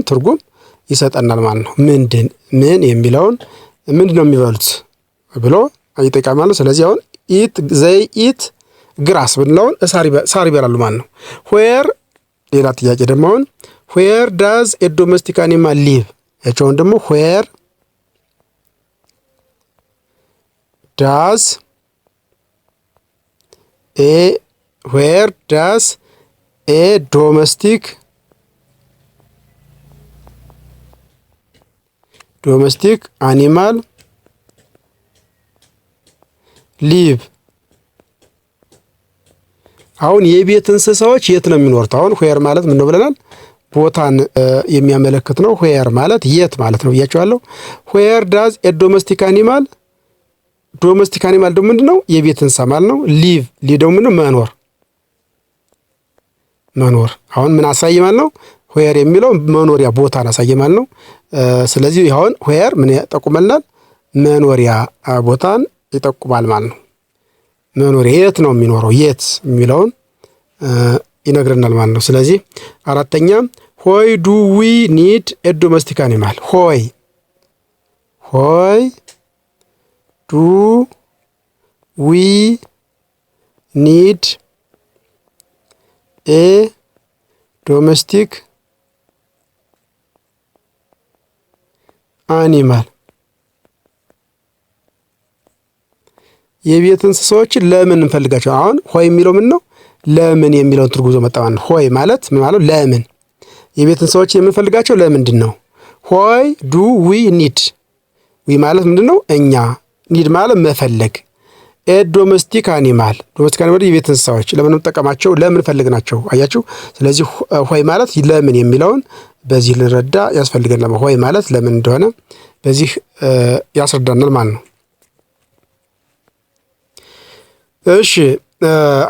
ትርጉም ይሰጠናል ማለት ነው። ምን የሚለውን ምንድነው የሚበሉት ብሎ ይጠይቃል ማለት ነው። ስለዚህ አሁን ዘይ ኢት ግራስ ብንለውን ሳር ይበላሉ ማለት ነው። ዌር ሌላ ጥያቄ ደግሞ አሁን ዌር ዳዝ ኤ ዶሜስቲክ አኒማል ሊቭ ያቸውን ደግሞ ዌር ዳዝ ኤ ዶሜስቲክ አኒማል ሊቭ። አሁን የቤት እንስሳዎች የት ነው የሚኖሩት? አሁን ዌር ማለት ምን ነው ብለናል? ቦታን የሚያመለክት ነው። ዌር ማለት የት ማለት ነው ብያቸዋለሁ። ዌር ዳዝ ኤ ዶሜስቲክ አኒማል ደግሞ ምንድነው? የቤት እንስሳ ማለት ነው። ሊቭ ደግሞ ምንድነው? መኖር። አሁን ምን አሳይ ማለት ነው? ዌር የሚለው መኖሪያ ቦታን አሳይ ማለት ነው። ስለዚህ አሁን ዌር ምን ያጠቁመናል? መኖሪያ ቦታን ይጠቁማል ማለት ነው። መኖሪያ የት ነው የሚኖረው? የት የሚለውን ይነግረናል ማለት ነው። ስለዚህ አራተኛ ሆይ ዱ ዊ ኒድ ኤ ዶሜስቲክ አኒማል። ሆይ ዱ ዊ ኒድ ኤ ዶሜስቲክ አኒማል። የቤት እንስሳዎችን ለምን እንፈልጋቸው? አሁን ሆይ የሚለው ምን ነው? ለምን የሚለውን ትርጉም መጣ ማለት ነው። ሆይ ማለት ምን ማለት? ለምን የቤት እንስሳዎችን የምንፈልጋቸው ለምንድን ነው? ሆይ ዱ ዊ ኒድ ዊ ማለት ምንድነው? እኛ ኒድ ማለት መፈለግ። ኤ ዶሜስቲክ አኒማል የቤት እንስሳዎች ለምን እንጠቀማቸው? ለምን ፈልግናቸው? አያችሁ። ስለዚህ ሆይ ማለት ለምን የሚለውን በዚህ ልንረዳ ያስፈልገናል። ሆይ ማለት ለምን እንደሆነ በዚህ ያስረዳናል ማለት ነው። እሺ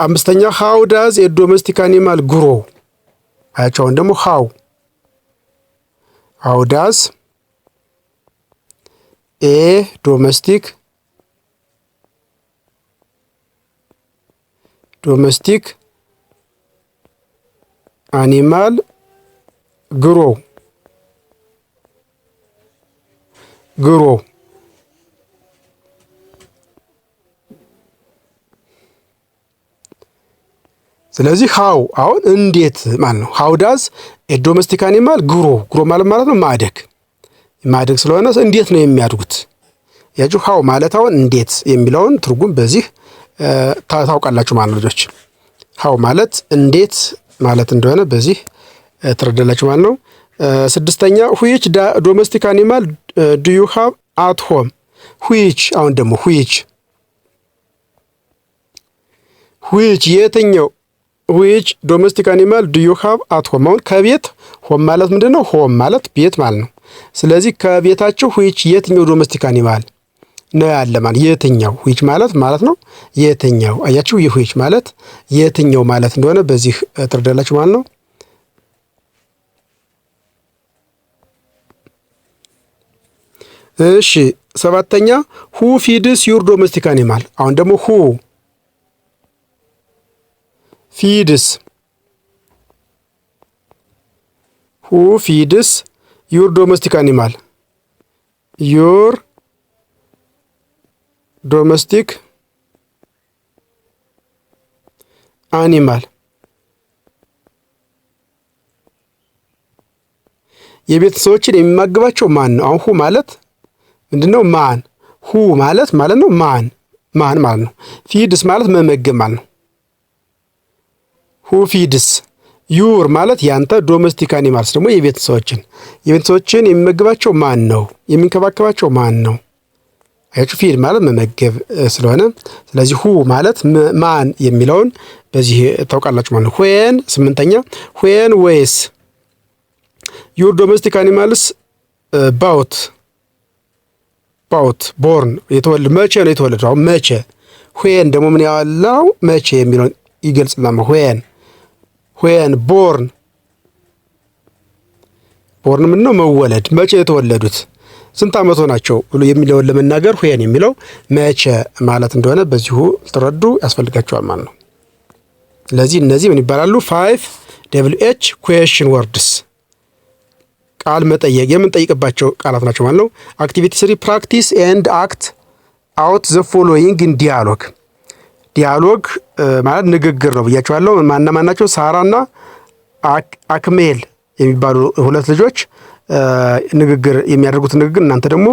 አምስተኛ ሃው ዳዝ ኤ ዶሜስቲክ አኒማል ግሮ። አያቸውን ደግሞ ሃው ዳዝ ኤ ዶሜስቲክ አኒማል ግሮ ስለዚህ ሃው አሁን እንዴት ማለት ነው። ሃው ዳዝ ኤ ዶሜስቲክ አኒማል ግሮ ማለት ነው ማደግ ስለሆነ እንዴት ነው የሚያድጉት? ያጁ ሃው ማለት አሁን እንዴት የሚለውን ትርጉም በዚህ ታውቃላችሁ ማለት ነው ልጆች። ሃው ማለት እንዴት ማለት እንደሆነ በዚህ ትረዳላችሁ ማለት ነው። ስድስተኛ which domestic animal do you have at home? አሁን ደግሞ የትኛው which domestic animal do you have at home? አሁን ከቤት ሆም ማለት ምንድነው? ሆም ማለት ቤት ማለት ነው። ስለዚህ ከቤታችሁ የትኛው ዶሜስቲክ አኒማል ነው ያለ ማለት የትኛው which ማለት ነው የትኛው። አያችሁ which ማለት የትኛው ማለት እንደሆነ በዚህ ትረዳላችሁ ማለት ነው። እሺ ሰባተኛ who feeds your domestic animal? አሁን ደግሞ who feeds your domestic animal? your domestic animal የቤት ሰዎችን የሚመግባቸው ማን ነው? አሁን ሁ ማለት ምንድነው? ማን ሁ ማለት ነው ማን ማለት ነው። ፊድስ ማለት መመገብ ማለት ነው። ሁ ፊድስ ዩር ማለት ያንተ ዶሜስቲክ አኒማልስ ደግሞ የቤት ሰዎችን የሚመግባቸው ማን ነው? የሚንከባከባቸው ማን ነው? አያችሁ ፊድ ማለት መመገብ ስለሆነ ስለዚህ ሁ ማለት ማን የሚለውን በዚህ ታውቃላችሁ ማለት ነው። when ስምንተኛ when ways your domestic animals about born መቼ ነው የተወለደው? አሁን መቼ when ደግሞ ምን ያለው መቼ የሚለውን ይገልጽልናል። when born ምን ነው መወለድ፣ መቼ የተወለዱት፣ ስንት ዓመት ሆናቸው ብሎ የሚለውን ለመናገር when የሚለው መቼ ማለት እንደሆነ በዚሁ ተረዱ ያስፈልጋቸዋል ማለት ነው። ስለዚህ እነዚህ ምን ይባላሉ? 5 WH question words ቃል መጠየቅ የምንጠይቅባቸው ቃላት ናቸው ማለት ነው። አክቲቪቲ 3 ፕራክቲስ ኤንድ አክት አውት ዘ ፎሎዊንግ ኢን ዲያሎግ። ዲያሎግ ማለት ንግግር ነው ብያቸዋለሁ። ማን ናቸው? ሳራና አክሜል የሚባሉ ሁለት ልጆች ንግግር የሚያደርጉት ንግግር እናንተ ደግሞ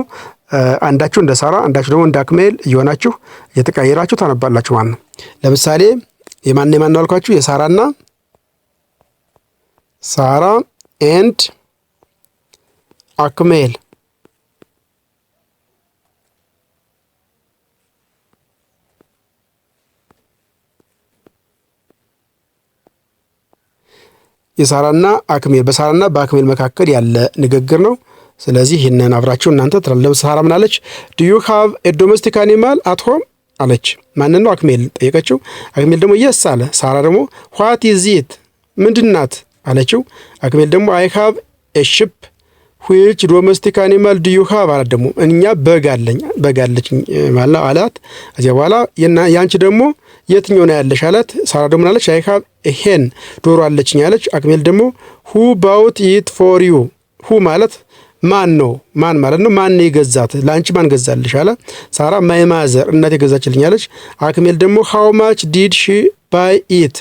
አንዳችሁ እንደ ሳራ አንዳችሁ ደግሞ እንደ አክሜል እየሆናችሁ እየተቀያየራችሁ ታነባላችሁ ማለት ነው። ለምሳሌ የማን አልኳችሁ? ሳራ ኤንድ አክሜል የሳራና አክሜል በሳራና በአክሜል መካከል ያለ ንግግር ነው። ስለዚህ ይህንን አብራችሁ እናንተ ትላለች። ሳራ ምን አለች? ዱ ዩ ሃቭ ኤ ዶሜስቲክ አኒማል አት ሆም አለች። ማንን ነው? አክሜል ጠየቀችው። አክሜል ደግሞ የስ አለ። ሳራ ደግሞ ዋት ኢዝ ኢት ምንድናት አለችው። አክሜል ደግሞ አይ ሃቭ ኤ ሺፕ ዊች ዶሜስቲክ አኒማል ዱ ዩ ሃቭ አላት። ደግሞ እኛ በግ አለች ማለት አላት። ከዚያ በኋላ ያንቺ ደግሞ የትኛው ነው ያለሽ አላት። ሳራ ደግሞ አለች አይ ሃቭ ኤ ሄን ዶሮ አለችኝ አለች። አክሜል ደግሞ ሁ ባውት ኢት ፎር ዩ ሁ ማለት ማን ነው? ማን ማለት ነው? ማን ነው የገዛት? ለአንቺ ማን ገዛልሽ አለ። ሳራ ማይ ማዘር እናቴ ገዛችልኝ አለች። አክሜል ደግሞ ሃው ማች ዲድ ሺ ባይ ኢት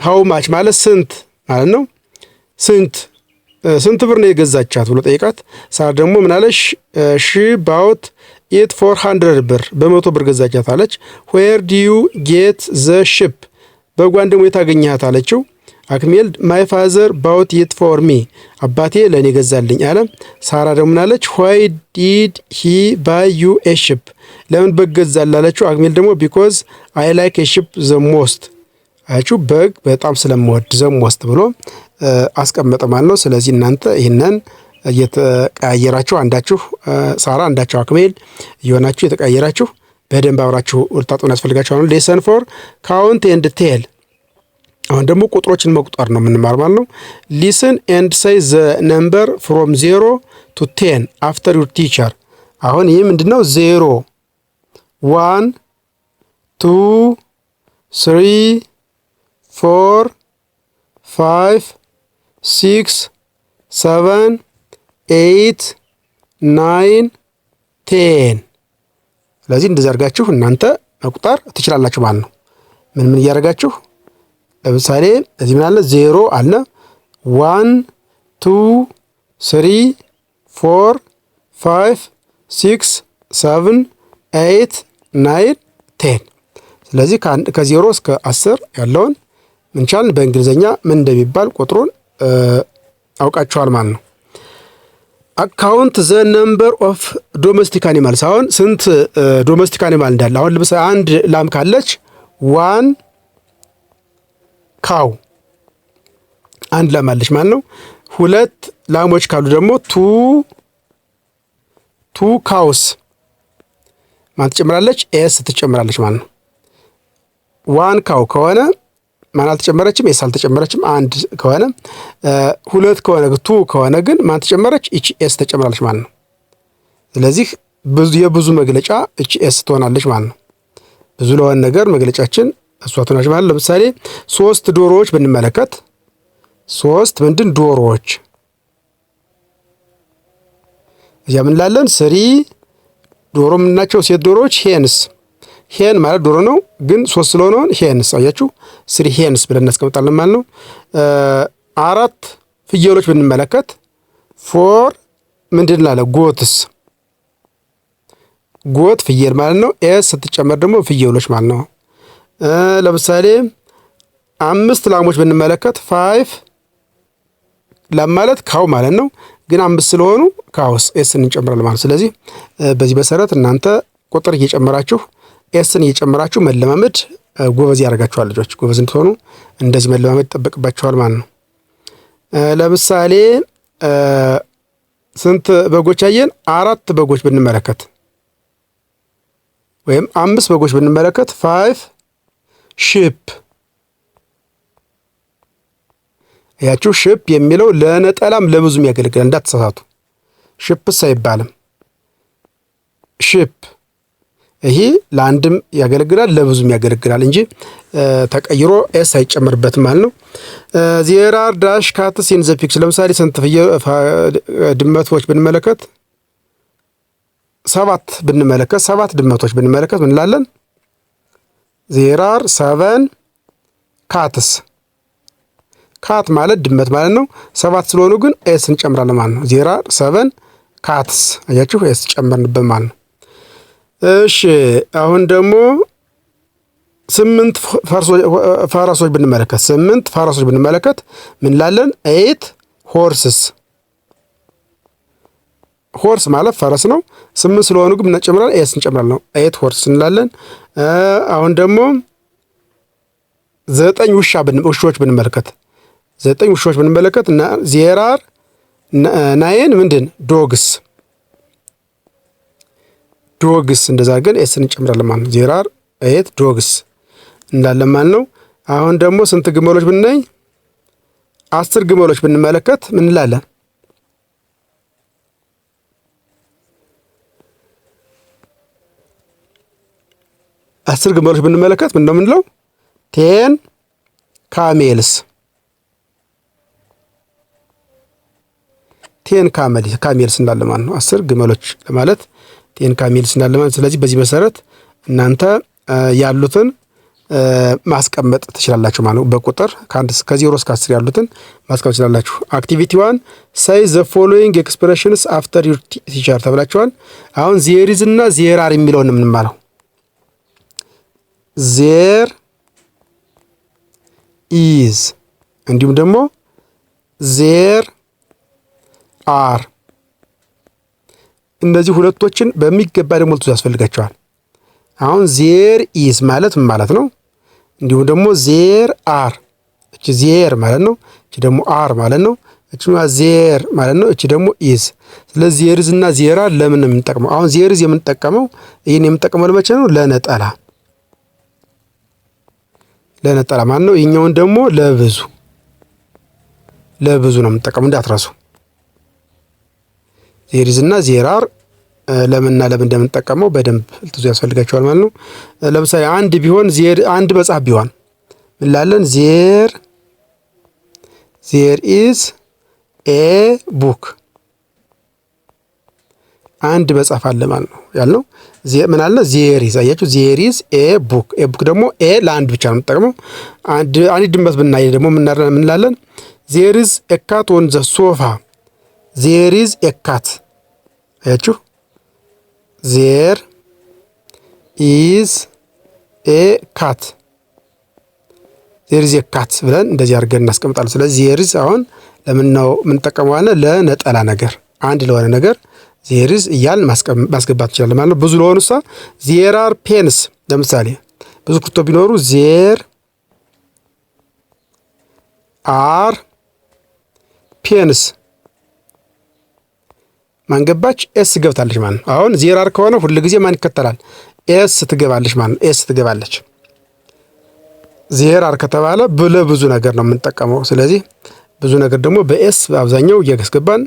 ሃው ማች ማለት ስንት ማለት ነው። ስንት ብር ነው የገዛቻት ብሎ ጠይቃት። ሳራ ደግሞ ምን አለሽ? ሺ ባውት ኢት 400 ብር በ100 ብር ገዛቻት አለች። ዌር ዱ ዩ ጌት ዘ ሺፕ በጓን ደግሞ የታገኘሃት አለችው። አክሜል ማይ ፋዘር ባውት ኢት ፎር ሚ አባቴ ለእኔ ገዛልኝ አለ። ሳራ ደግሞ ምን አለች? ዋይ ዲድ ሂ ባይ ዩ ኤ ሺፕ ለምን በግ ገዛልህ አለችው። አክሜል ደግሞ ቢኮዝ አይ ላይክ ኤ ሺፕ ዘ ሞስት አያችሁ በግ በጣም ስለምወድ ዘ ሞስት ብሎ አስቀመጠ ማለት ነው። ስለዚህ እናንተ ይህንን እየተቀያየራችሁ አንዳችሁ ሳራ አንዳችሁ አክሜል እየሆናችሁ የተቀያየራችሁ በደንብ አብራችሁ ልታጡን ያስፈልጋችኋል። ሌሰን 4 ካውንት ኤንድ ቴል። አሁን ደግሞ ቁጥሮችን መቁጠር ነው የምንማር ማለት ነው። ሊስን ኤንድ ሴይ ዘ ነምበር ፍሮም 0 to 10 አፍተር ዩር ቲቸር። አሁን ይህ ምንድነው? 0 1 2 3 4 5 6 7 8 9 10 ስለዚህ እንደዚህ አድርጋችሁ እናንተ መቁጠር ትችላላችሁ ማለት ነው። ምን እያደረጋችሁ ለምሳሌ እዚህ ምን አለ? 0 አለ 1 2 3 4 5 6 7 8 9 10 ስለዚህ ከ0 እስከ 10 ያለውን ምን ቻልን በእንግሊዘኛ ምን እንደሚባል ቁጥሩን አውቃችኋል ማለት ነው። አካውንት ዘ ነምበር ኦፍ ዶሜስቲክ አኒማልስ። አሁን ስንት ዶሜስቲክ አኒማል እንዳለ አሁን ለምሳሌ አንድ ላም ካለች 1 ካው አንድ ላም አለች ማለት ነው። 2 ላሞች ካሉ ደግሞ 2 ካውስ ማን ትጨምራለች? ኤስ ትጨምራለች ማለት ነው። 1 ካው ከሆነ ማን አልተጨመረችም? ኤስ አልተጨመረችም። 1 ከሆነ 2 ከሆነ 2 ከሆነ ግን ማን ተጨመረች? እቺ ኤስ ተጨምራለች ማለት ነው። ስለዚህ የብዙ መግለጫ እቺ ኤስ ትሆናለች ማለት ነው። ብዙ ለሆነ ነገር መግለጫችን እሷ ትሆናለች ማለት። ለምሳሌ 3 ዶሮዎች ብንመለከት 3 ምንድን ዶሮዎች እዚያ ምን ላለን 3 ዶሮ ምንናቸው? ሴት ዶሮዎች ሄንስ ሄን ማለት ዶሮ ነው፣ ግን 3 ስለሆነ ሄንስ አያችሁ 3 ሄንስ ብለን እናስቀምጣለን ማለት ነው። 4 ፍየሎች ብንመለከት 4 ምንድን ላለ ጎትስ ጎት ፍየል ማለት ነው። ኤስ ስትጨመር ደግሞ ፍየሎች ማለት ነው። ለምሳሌ 5 ላሞች ብንመለከት 5 ላም ማለት ካው ማለት ነው፣ ግን 5 ስለሆኑ ካውስ ኤስን እንጨምራለን ማለት። ስለዚህ በዚህ መሰረት እናንተ ቁጥር እየጨመራችሁ ኤስን እየጨመራችሁ መለማመድ ጎበዝ ያደርጋችኋል። ልጆች ጎበዝ እንድትሆኑ እንደዚህ መለማመድ ይጠበቅባችኋል ማለት ነው። ለምሳሌ ስንት በጎች አየን? 4 በጎች ብንመለከት ወይም 5 በጎች ብንመለከት 5 ሺፕ ያችሁ ሺፕ የሚለው ለነጠላም ለብዙም ያገለግላል፣ እንዳትሳሳቱ። ሺፕስ አይባልም ሺፕ ይሄ ለአንድም ያገለግላል ለብዙም ያገለግላል እንጂ ተቀይሮ ኤስ አይጨመርበትም ማለት ነው። ዜር አር ዳሽ ካትስ ኢን ዘ ፒክቸር። ለምሳሌ ስንት ድመቶች ብንመለከት ሰባት ድመቶች ብንመለከት ምን እንላለን? ዜር አር 7 ካትስ። ካት ማለት ድመት ማለት ነው። 7 ስለሆኑ ግን ኤስ እንጨምራለን ማለት ነው። ዜር አር 7 ካትስ። አያችሁ ኤስ ጨመርንበት ማለት ነው። እሺ አሁን ደግሞ 8 ፈረሶች ብንመለከት ምን እንላለን? 8 ሆርስስ። ሆርስ ማለት ፈረስ ነው። 8 ስለሆኑ ግን እንጨምራለን ኤስ እንጨምራለን። 8 ሆርስ እንላለን። አሁን ደግሞ 9 ውሾች ብንመለከት ዜር አር 9 ምንድን ዶግስ እንደዛ ግን ኤስ እንጨምራለን ማለት ነው። ዜር አር 8 ዶግስ እንላለን ማለት ነው። አሁን ደግሞ ስንት ግመሎች ብናይ 10 ግመሎች ብንመለከት ምን እንላለን? 10 ግመሎች ብንመለከት ምን ነው የምንለው? 10 ካሜልስ። 10 ካሜልስ እንላለን ማለት ነው። 10 ግመሎች ለማለት 10 ካሜልስ እንላለን ማለት። ስለዚህ በዚህ መሰረት እናንተ ያሉትን ማስቀመጥ ትችላላችሁ ማለት ነው። በቁጥር ከ0 እስከ 10 ያሉትን ማስቀመጥ ትችላላችሁ። አክቲቪቲ 1 ሳይ ዘ ፎሎዊንግ ኤክስፕሬሽንስ አፍተር ዩር ቲቸር ተብላችኋል። አሁን ዜር ኢዝ እና ዜር አር የሚለውን የምንማረው ዜር ኢዝ እንዲሁም ደግሞ ዜር አር እነዚህ ሁለቶችን በሚገባ ደግሞ ልትይዙ ያስፈልጋቸዋል። አሁን ዜር ኢዝ ማለት ምን ማለት ነው? እንዲሁም ደግሞ ዜር አር እቺ ዜር ማለት ነው፣ እቺ ደግሞ አር ማለት ነው፣ እቺ ዜር ማለት ነው፣ እቺ ደግሞ ኢዝ። ስለዚህ ዜር ኢዝ እና ዜር አር ለምን ነው የምንጠቀመው? አሁን ዜር ኢዝ የምንጠቀመው ይሄን የምንጠቀመው ለመቼ ነው? ለነጠላ ማለት ነው። ይሄኛውን ደግሞ ለብዙ ነው የምንጠቀመው እንዳትረሱ። ዜር ኢዝ እና ዜር አር ለምንና ለምን እንደምንጠቀመው በደንብ ልትይዙ ያስፈልጋቸዋል ማለት ነው። ለምሳሌ አንድ ቢሆን አንድ መጽሐፍ ቢሆን ምን ላለን? ዜር ኢዝ ኤ ቡክ አንድ መጽሐፍ አለ ማለት ነው ያልነው። ምን አለ? ዜር ኢዝ። አያችሁ ዜር ኢዝ ኤ ቡክ። ኤ ቡክ ደግሞ ኤ ለአንድ ብቻ ነው የምንጠቀመው። አንድ ድመት ብናይ ደግሞ ምን ላለን? ዜር ኢዝ ኤ ካት ኦን ዘ ሶፋ። ዜር ኢዝ ኤ ካት። አያችሁ ዜር ኢዝ ኤ ካት ብለን እንደዚህ አድርገን እናስቀምጣለን። ስለዚህ ዜር ኢዝ አሁን ለምን ነው የምንጠቀመው? ለነጠላ ነገር አንድ ለሆነ ነገር ዜር ኢዝ እያልን ማስገባት እንችላለን ማለት ነው። ብዙ ለሆኑሳ ዜር አር ፔንስ። ለምሳሌ ብዙ ክርቶ ቢኖሩ ዜር አር ፔንስ ማንገባች ኤስ ገብታለች ማለት ነው። አሁን ዜር አር ከሆነ ሁሉ ጊዜ ማን ይከተላል? ኤስ ትገባለች ማለት ነው። ኤስ ትገባለች። ዜር አር ከተባለ ብዙ ነገር ነው የምንጠቀመው። ስለዚህ ብዙ ነገር ደግሞ በኤስ በአብዛኛው እያስገባን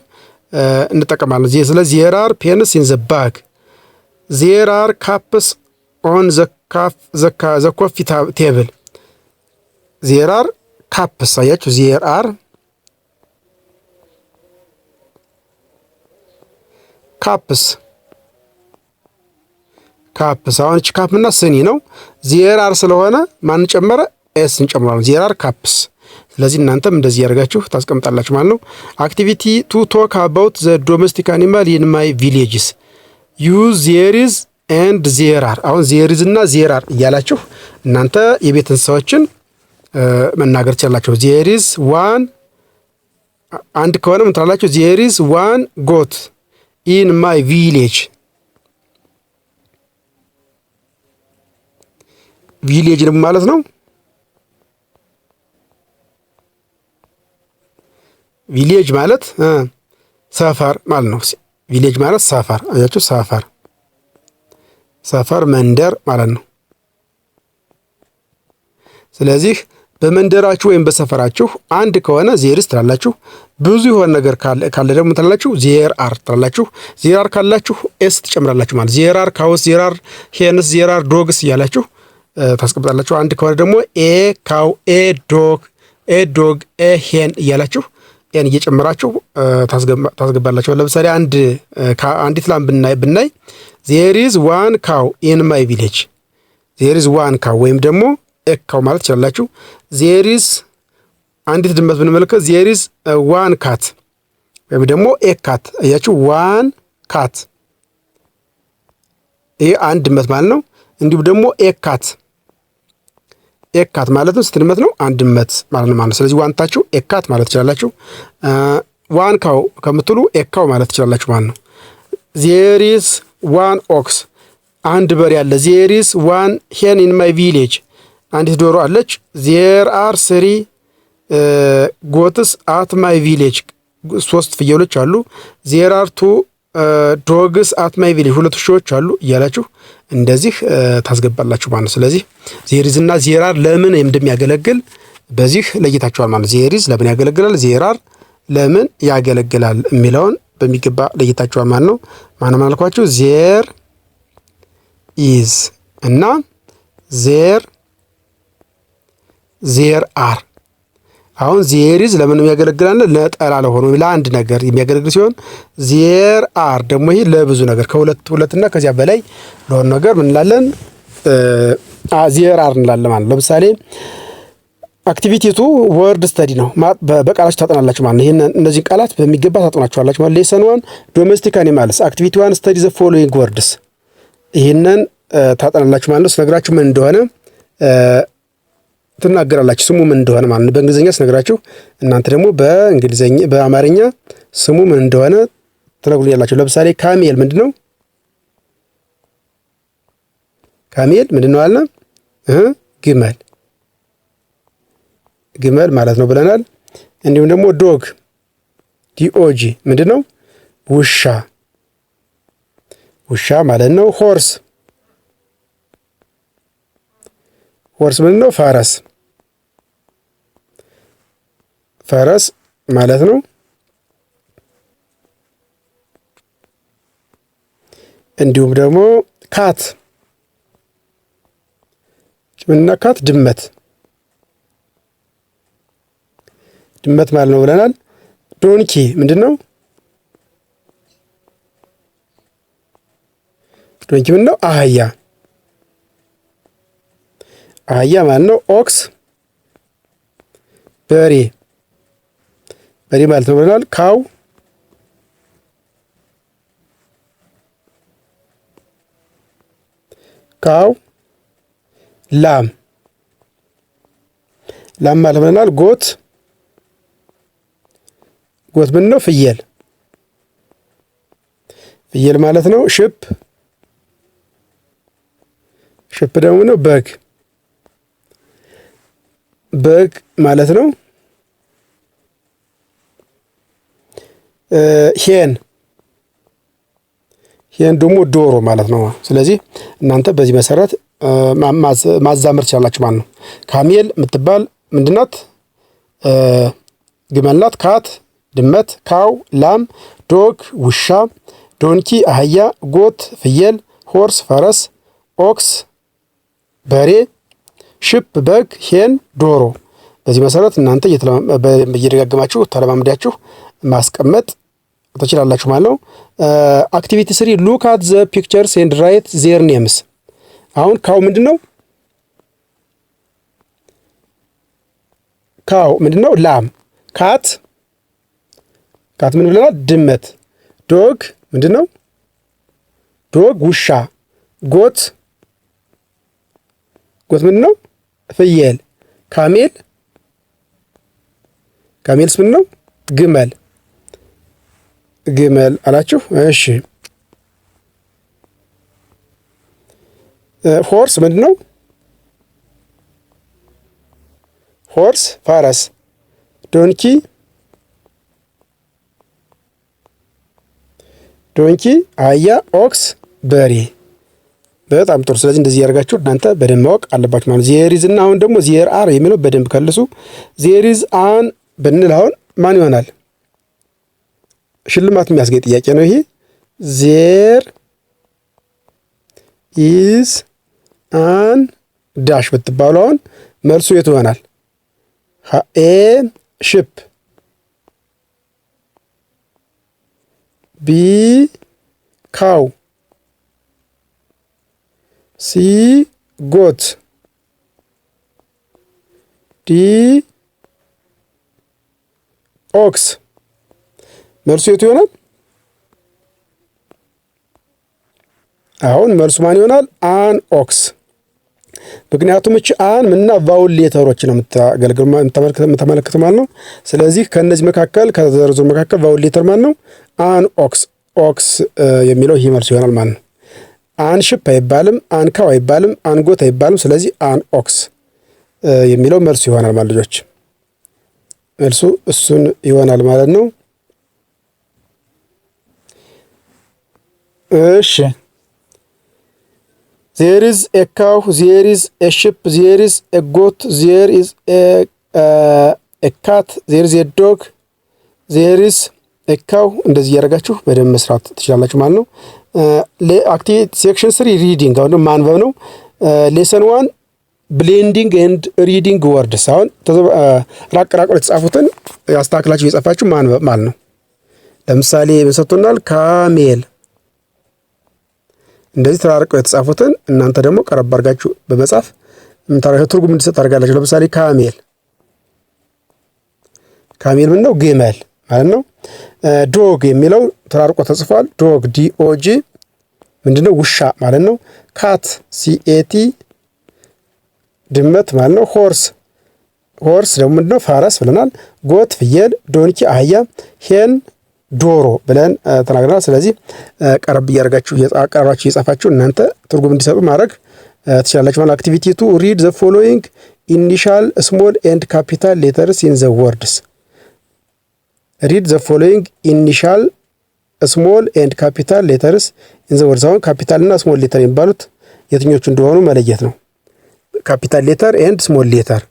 እንጠቀማለን። ስለዚህ ዜር አር ፔንስ ኢን ዘ ባግ። ዜር አር ካፕስ ኦን ዘ ኮፊ ቴብል። ዜር አር ካፕስ። አያችሁ ዜር አር ካፕስ። አሁን እቺ ካፕና ስኒ ነው። ዜር አር ስለሆነ ማን ጨመረ? ኤስ እንጨምራለን። ዜር አር ካፕስ። ስለዚህ እናንተም እንደዚህ ያደርጋችሁ ታስቀምጣላችሁ ማለት ነው። አክቲቪቲ 2 ቶክ አባውት ዘ ዶሜስቲክ አኒማል ኢን ማይ ቪሌጅስ ዩዝ ዜር ኢዝ ኤንድ ዜር አር። አሁን ዜር ኢዝ እና ዜር አር እያላችሁ እናንተ የቤት እንስሳዎችን መናገር ትችላላችሁ። ዜር ኢዝ አንድ ከሆነ ምን ትላላችሁ? ዜር ኢዝ 1 ጎት ኢን ማይ ቪሌጅ። ቪሌጅ ማለት ነው። ቪሌጅ ማለት ሰፈር ማለት ነው። ቪሌጅ ማለት ሰፈር። አያችሁ ሰፈር መንደር ማለት ነው። ስለዚህ በመንደራችሁ ወይም በሰፈራችሁ አንድ ከሆነ ዜር ኢዝ ትላላችሁ። ብዙ የሆነ ነገር ካለ ደግሞ ትላላችሁ ዜር አር ትላላችሁ። ዜር አር ካላችሁ ኤስ ትጨምራላችሁ ማለት ዜር አር ካውስ፣ ዜር አር ሄንስ፣ ዜር አር ዶግስ እያላችሁ ታስቀምጣላችሁ። አንድ ከሆነ ደግሞ ኤ ካው፣ ኤ ዶግ፣ ኤ ሄን እያላችሁ ኤን እየጨመራችሁ ታስገባላችሁ። ለምሳሌ አንዲት ላም ብናይ ዜር ኢዝ ዋን ካው ኢን ማይ ቪሌጅ፣ ዜር ኢዝ ዋን ካው ወይም ደግሞ ኤካው ማለት ትችላላችሁ። ዜር ኢዝ አንዲት ድመት ብንመለከት ዜር ኢዝ ዋን ካት ወይም ደግሞ ኤካት አያችሁ፣ ዋን ካት ይሄ አንድ ድመት ማለት ነው። እንዲሁም ደግሞ ኤካት ማለት ነው ስንት ድመት ነው? አንድ ድመት ማለት ነው። ስለዚህ ዋንታችሁ ኤካት ማለት ትችላላችሁ። ዋን ካው ከምትሉ ኤካው ማለት ትችላላችሁ ማለት ነው። ዜር ኢዝ ዋን ኦክስ አንድ በሬ አለ። ዜር ኢዝ ዋን ሄን ኢን ማይ ቪሌጅ አንዲት ዶሮ አለች። ዜር አር ስሪ ጎትስ አት ማይ ቪሌጅ 3 ፍየሎች አሉ። ዜር አር ቱ ዶግስ አት ማይ ቪሌጅ 2 ውሾች አሉ እያላችሁ እንደዚህ ታስገባላችሁ ማለት ነው። ስለዚህ ዜር ኢዝ እና ዜር አር ለምን እንደሚያገለግል በዚህ ለይታችኋል ማለት ነው። ዜር ኢዝ ለምን ያገለግላል፣ ዜር አር ለምን ያገለግላል የሚለውን በሚገባ ለይታችኋል ማለት ነው። ማንም አልኳችሁ ዜር ኢዝ እና ዜር አር። አሁን ዜር ኢዝ ለምን የሚያገለግላል? ለጠላ ለሆነ ለአንድ ነገር የሚያገለግል ሲሆን ዜር አር ደግሞ ይሄ ለብዙ ነገር ሁለትና ከዚያ በላይ ለሆነ ነገር ምን እንላለን? ዜር አር እንላለን ማለት ነው። ለምሳሌ አክቲቪቲቱ ወርድ ስተዲ ነው። በቃላችሁ ታጠናላችሁ ማለት ነው። ይሄን እነዚህ ቃላት በሚገባ ታጠናችኋላችሁ ማለት ሌሰን 1 ዶሜስቲክ አኒማልስ አክቲቪቲ 1 ስተዲ ዘ ፎሎዊንግ ወርድስ ይሄንን ታጠናላችሁ ማለት ነው። ስነግራችሁ ምን እንደሆነ ትናገራላችሁ ስሙ ምን እንደሆነ ማለት ነው። በእንግሊዝኛ ስነግራችሁ እናንተ ደግሞ በአማርኛ ስሙ ምን እንደሆነ ትነግሩኛላችሁ። ለምሳሌ ካሜል ምንድነው? ካሜል ምንድነው አለ? ግመል ማለት ነው ብለናል። እንዲሁም ደግሞ ዶግ ዲኦጂ ምንድነው? ውሻ ማለት ነው። ሆርስ ምንድነው? ፈረስ ማለት ነው። እንዲሁም ደግሞ ካት ምንና ካት ድመት ማለት ነው ብለናል። ዶንኪ ምንድነው? ዶንኪ ምንድነው? አህያ ማለት ነው። ኦክስ በሬ ማለት ነው ብለናል። ካው ላም ማለት ብለናል። ጎት ምን ነው? ፍየል ማለት ነው። ሽፕ ደግሞ ነው። በግ ማለት ነው። ሄን ደግሞ ዶሮ ማለት ነው። ስለዚህ እናንተ በዚህ መሰረት ማዛመር ትችላላችሁ ማለት ነው። ካሜል የምትባል ምንድናት? ግመል ናት። ካት ድመት፣ ካው ላም፣ ዶግ ውሻ፣ ዶንኪ አህያ፣ ጎት ፍየል፣ ሆርስ ፈረስ፣ ኦክስ በሬ፣ ሽፕ በግ፣ ሄን ዶሮ። በዚህ መሰረት እናንተ እየደጋገማችሁ ተለማምዳችሁ ማስቀመጥ ትችላላችሁ ማለት ነው። አክቲቪቲ 3 ሉክ አት ዘ ፒክቸርስ ኤንድ ራይት ዜር ኔምስ። አሁን ካው ምንድነው? ካው ምንድነው? ላም። ካት ምን ብለናል? ድመት። ዶግ ምንድነው? ዶግ ውሻ። ጎት ምንድነው? ፍየል። ካሜልስ ምንድነው? ግመል አላችሁ። እሺ ሆርስ ምንድነው? ሆርስ ፈረስ። ዶንኪ አህያ። ኦክስ በሬ በጣም ጥሩ። ስለዚህ እንደዚህ ያደርጋችሁ እናንተ በደንብ ማወቅ አለባችሁ ማለት ዜር ኢዝ እና አሁን ደግሞ ዜር አር የሚለው በደንብ ከልሱ። ዜር ኢዝ አን ብንል አሁን ማን ይሆናል? ሽልማት የሚያስገኝ ጥያቄ ነው ይሄ። ዜር ኢዝ አን ዳሽ ብትባሉ አሁን መልሱ የቱ ይሆናል? ኤ ሽፕ፣ ቢ ካው፣ ሲ ጎት፣ ዲ ኦክስ። መልሱ የቱ ይሆናል? አሁን መልሱ ማን ይሆናል? አን ኦክስ። ምክንያቱም እቺ አን ምንና ቫውል ሌተሮች ነው የምትመለከቱ ማለት ነው። ስለዚህ ከነዚህ መካከል ከዘርዝሩ መካከል ቫውል ሌተር ማለት ነው አን ኦክስ። ኦክስ የሚለው ይህ መልሱ ይሆናል ማለት ነው። አን ሽፕ አይባልም፣ አን ካው አይባልም፣ አን ጎት አይባልም። ስለዚህ አን ኦክስ የሚለው መልሱ ይሆናል ማለት ልጆች፣ መልሱ እሱን ይሆናል ማለት ነው። እሺ there is a cow, there is a sheep, there is a goat, there is a cat, there is a dog, there is a cow። እንደዚህ ያደርጋችሁ በደንብ መስራት ትችላላችሁ ማለት ነው። አክቲቪቲ ሴክሽን 3 ሪዲንግ አሁን ማንበብ ነው። ሌሰን 1 ብሌንዲንግ ኤንድ ሪዲንግ ወርድስ። አሁን ራቅ የተጻፉትን ያስተካክላችሁ የጻፋችሁ ማንበብ ማለት ነው። ለምሳሌ መሰጥቶናል ካሜል። እንደዚህ ተራርቀው የተጻፉትን እናንተ ደግሞ ቀረብ አድርጋችሁ በመጻፍ ትርጉም እንዲሰጥ አድርጋላችሁ። ለምሳሌ ካሜል ምን ነው? ግመል ማለት ነው። ዶግ የሚለው ተራርቆ ተጽፏል። ዶግ ዲኦጂ ምንድነው? ውሻ ማለት ነው። ካት ሲኤቲ ድመት ማለት ነው። ሆርስ ደግሞ ምንድነው? ፈረስ ብለናል። ጎት ፍየል፣ ዶንኪ አህያ፣ ሄን ዶሮ ብለን ተናግረናል። ስለዚህ ቀረብ እያደረጋችሁ አቀራራችሁ እየጻፋችሁ እናንተ ትርጉም እንዲሰጡ ማድረግ ትችላላችሁ ማለት። አክቲቪቲ 2 ሪድ ዘ ፎሎዊንግ ኢኒሻል ስሞል ኤንድ ካፒታል ሌተርስ ኢን ዘ ወርድስ። ሪድ ዘ ፎሎዊንግ ኢኒሻል ስሞል ኤንድ ካፒታል ሌተርስ ኢን ዘ ወርድስ። አሁን ካፒታል እና ስሞል ሌተር የሚባሉት የትኞቹ እንደሆኑ መለየት ነው። ካፒታል ሌተር ኤንድ ስሞል ሌተር።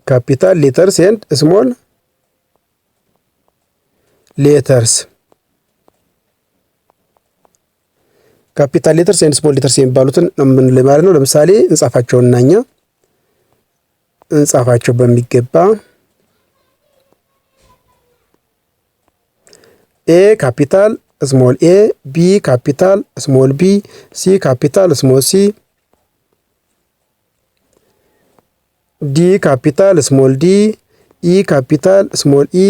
ካፒታል ሌተርስ ኤንድ ስሞል ሌተርስ። ካፒታል ሌተርስ ኤንድ ስሞል ሌተርስ የሚባሉትን ምን ማለት ነው? ለምሳሌ እንጻፋቸውና እኛ እንጻፋቸው በሚገባ ኤ ካፒታል ስሞል ኤ፣ ቢ ካፒታል ስሞል ቢ፣ ሲ ካፒታል ስሞል ሲ፣ ዲ ካፒታል ስሞል ዲ፣ ኢ ካፒታል ስሞል ኢ፣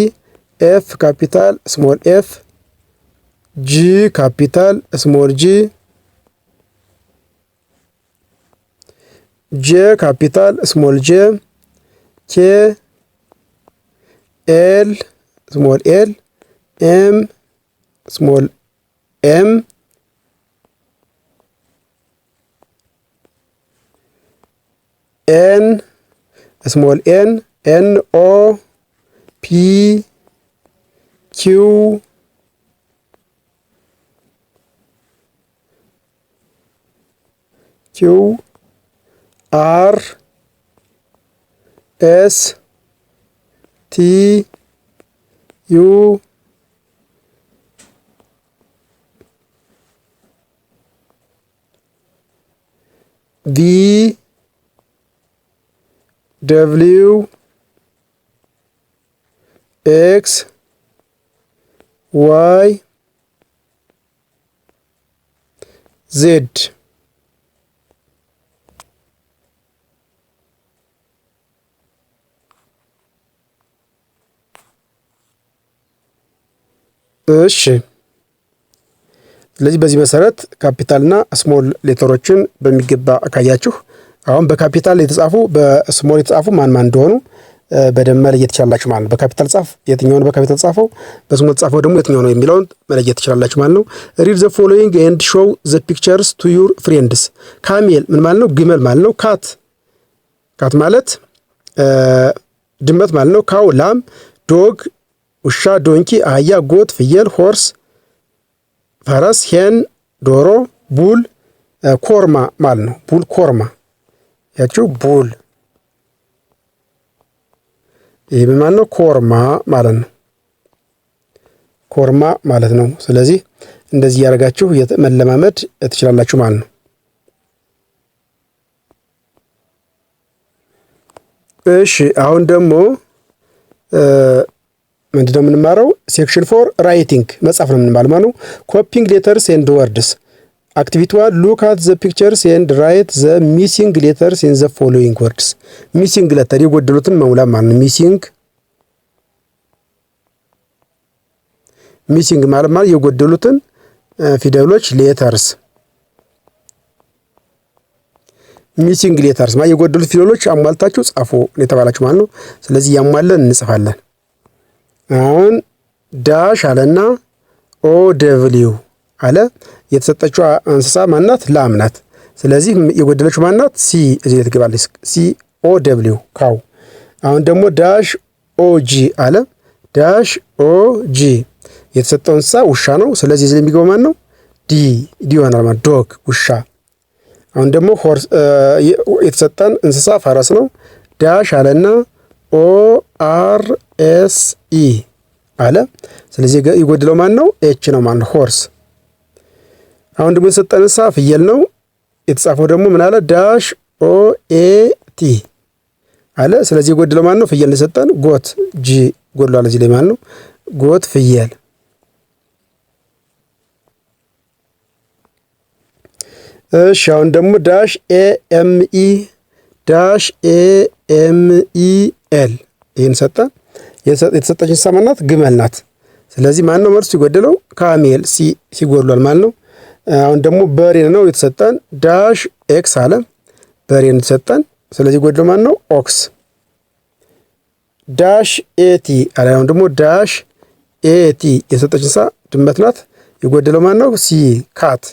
ኤፍ ካፒታል ስሞል ኤፍ፣ ጂ ካፒታል ስሞል ጂ፣ ጄ ካፒታል ስሞል ጄ፣ ኬ ኤል ስሞል ኤል፣ ኤም ስሞል ኤም፣ ኤን ስሞል ኤን፣ ኤን ኦ፣ ፒ ኪው፣ አር ኤስ ቲ ዩ ቪ ደብሊው ኤክስ ዋይ ዜድ። እሺ ስለዚህ በዚህ መሰረት ካፒታልና ስሞል ሌተሮችን በሚገባ አካያችሁ። አሁን በካፒታል የተጻፉ በስሞል የተጻፉ ማን እንደሆኑ በደንብ መለየት ትችላላችሁ ማለት ነው። በካፒታል ጻፍ የትኛውን በካፒታል ጻፈው፣ በስሞል ጻፈው ደግሞ የትኛው ነው የሚለውን መለየት ትችላላችሁ ማለት ነው። ሪድ ዘ ፎሎዊንግ ኤንድ ሾው ዘ ፒክቸርስ ቱ ዩር ፍሬንድስ። ካሜል ምን ማለት ነው? ግመል ማለት ነው። ካት ማለት ድመት ማለት ነው። ካው ላም፣ ዶግ ውሻ፣ ዶንኪ፣ አህያ፣ ጎት፣ ፍየል፣ ሆርስ፣ ፈረስ፣ ሄን፣ ዶሮ፣ ቡል፣ ኮርማ ማለት ነው። ቡል ኮርማ ያችው ቡል ይህ ምን ማለት ነው? ኮርማ ማለት ነው። ኮርማ ማለት ነው። ስለዚህ እንደዚህ ያደርጋችሁ መለማመድ ትችላላችሁ ማለት ነው። እሺ አሁን ደግሞ ምንድነው የምንማረው? ሴክሽን 4 ራይቲንግ መጻፍ ነው የምንማረው ማለት ነው። ኮፒንግ ሌተርስ ኤንድ ወርድስ አክቲቪቲ 1 ሉክ አት ዘ ፒክቸርስ ኤንድ ራይት ዘ ሚሲንግ ሌተርስ ኢን ዘ ፎሎዊንግ ወርድስ። ሚሲንግ ሌተር የጎደሉትን መሙላት ማለት ነው። ሚሲንግ ማለት የጎደሉትን ፊደሎች ሌተርስ ሚሲንግ ሌተርስ ማለት የጎደሉት ፊደሎች አሟልታችሁ ጻፉ የተባላችሁ ማለት ነው። ስለዚህ ያሟለን እንጽፋለን። አሁን ዳሽ አለና ኦ ደብሊው አለ። የተሰጠችው እንስሳ ማናት? ላም ናት። ስለዚህ የጎደለችው ማናት? ሲ እዚህ ላይ ትገባለች። ሲ ኦ ደብሊው ካው። አሁን ደግሞ ዳሽ ኦ ጂ አለ። ዳሽ ኦ ጂ የተሰጠው እንስሳ ውሻ ነው። ስለዚህ እዚህ ላይ የሚገባው ማን ነው? ዲ ይሆናል ማለት ዶግ ውሻ። አሁን ደግሞ ሆርስ የተሰጠን እንስሳ ፈረስ ነው። ዳሽ አለና ኦ አር ኤስ ኢ አለ። ስለዚህ የጎደለው ማን ነው? ኤች ነው ማለት ሆርስ። አሁን ደግሞ የተሰጠን እንስሳ ፍየል ነው። የተጻፈው ደግሞ ምን አለ? ዳሽ ኦ ኤ ቲ አለ። ስለዚህ የጎደለው ማን ነው? ፍየል ነው የሰጠን። ጎት ጂ ጎድሏል እዚህ ላይ ማለት ነው። ጎት ፍየል። እሺ አሁን ደግሞ ዳሽ ኤ ኤም ኢ ዳሽ ኤ ኤም ኢ ኤል ይህን ሰጠ። የተሰጠች እንስሳ ማን ናት? ግመል ናት። ስለዚህ ማን ነው መልሱ? የጎደለው ካሜል ሲጎድሏል ማለት ነው። አሁን ደግሞ በሬ ነው የተሰጠን። ዳሽ ኤክስ አለ። በሬ ነው የተሰጠን። ስለዚህ የጎደለው ማን ነው? ኦክስ። ዳሽ ኤቲ አለ። አሁን ደግሞ ዳሽ ኤቲ የተሰጠች እንስሳ ድመት ናት። የጎደለው ማን ነው? ሲ ካት።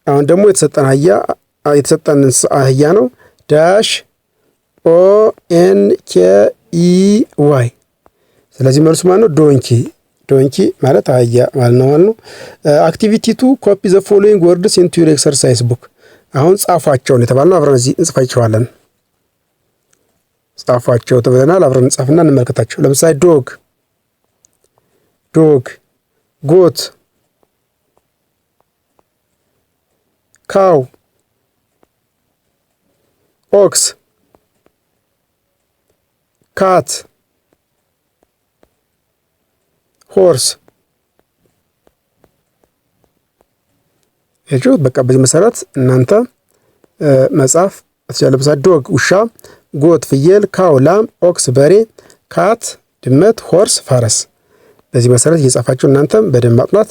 አሁን ደግሞ የተሰጠን አህያ ነው። ዳሽ ኦ ኤን ኬ ኢ ዋይ። ስለዚህ መልሱ ማለት ነው? ዶንኪ። ዶንኪ ማለት አህያ ማለት ነው። አክቲቪቲ 2 ኮፒ ዘ ፎሎዊንግ ወርድስ ኢንቱ ዩር ኤክሰርሳይዝ ቡክ። አሁን ጻፏቸው ነው የተባልነው። አብረን እዚህ እንጽፋቸዋለን። ጻፏቸው ተብለናል። አብረን እንጻፍና እንመልከታቸው። ለምሳሌ ዶግ ጎት ካው ኦክስ ካት ሆርስ። እጁ በቃ በዚህ መሰረት እናንተ መጻፍ አትችላለ። ለምሳሌ ዶግ ውሻ፣ ጎት ፍየል፣ ካው ላም፣ ኦክስ በሬ፣ ካት ድመት፣ ሆርስ ፈረስ። በዚህ መሰረት እየጻፋችሁ እናንተም በደንብ ማጥናት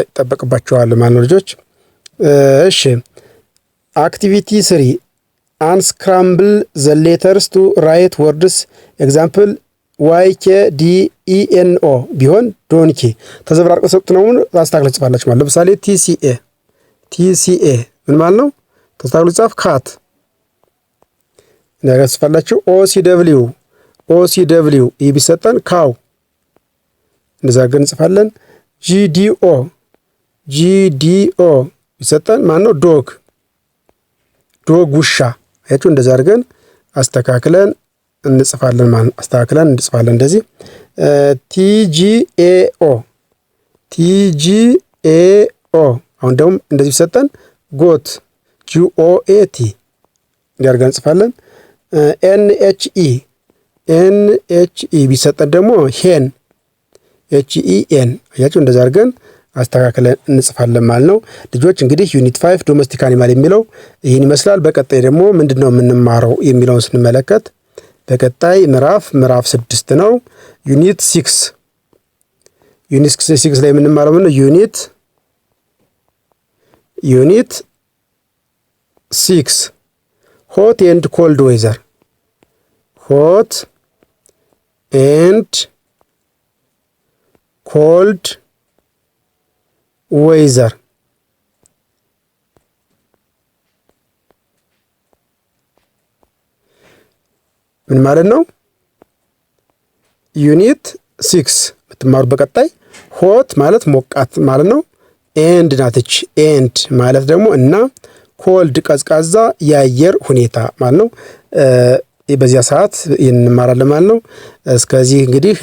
ይጠበቅባችኋል ማለት ነው ልጆች። እሺ አክቲቪቲ 3 አንስክራምብል ዘ ሌተርስ ቱ ራይት ወርድስ ኤግዛምፕል ዋይ ኬ ዲ ኢ ኤን ኦ ቢሆን ዶንኪ። ተዘብራርቀው ሰጡት ነው አስተካክለ ጽፋላችሁ ማለት። ለምሳሌ ቲሲኤ ምን ማለት ነው? ተስተካክሎ ጻፍ ካት ነገር ጽፋላችሁ። ኦሲ ደብሊው ይህ ቢሰጠን ካው እንደዛ ግን እንጽፋለን። ጂዲኦ ቢሰጠን ማን ነው? ዶግ ውሻ። አያችሁ እንደዛ አድርገን አስተካክለን እንጽፋለን ማለት አስተካክለን እንጽፋለን እንደዚህ። ቲጂኤኦ አሁን ደግሞ እንደዚህ ቢሰጠን ጎት ጂኦኤቲ እንዲያርገን እንጽፋለን። ኤንኤችኢ ቢሰጠን ደግሞ ሄን ኤችኢኤን። አያችሁ እንደዛ አድርገን አስተካክለን እንጽፋለን ማለት ነው። ልጆች እንግዲህ ዩኒት 5 ዶሜስቲክ አኒማል የሚለው ይህን ይመስላል። በቀጣይ ደግሞ ምንድነው የምንማረው የሚለውን ስንመለከት በቀጣይ ምዕራፍ 6 ነው። ዩኒት 6 ላይ የምንማረው ምን ነው? ዩኒት 6 ሆት ኤንድ ኮልድ ዌዘር። ሆት ኤንድ ኮልድ ዌዘር ምን ማለት ነው? ዩኒት 6 የምትማሩ በቀጣይ ሆት ማለት ሞቃት ማለት ነው። ኤንድ ናትች ኤንድ ማለት ደግሞ እና ኮልድ ቀዝቃዛ የአየር ሁኔታ ማለት ነው። በዚያ ሰዓት እንማራለን ማለት ነው። እስከዚህ እንግዲህ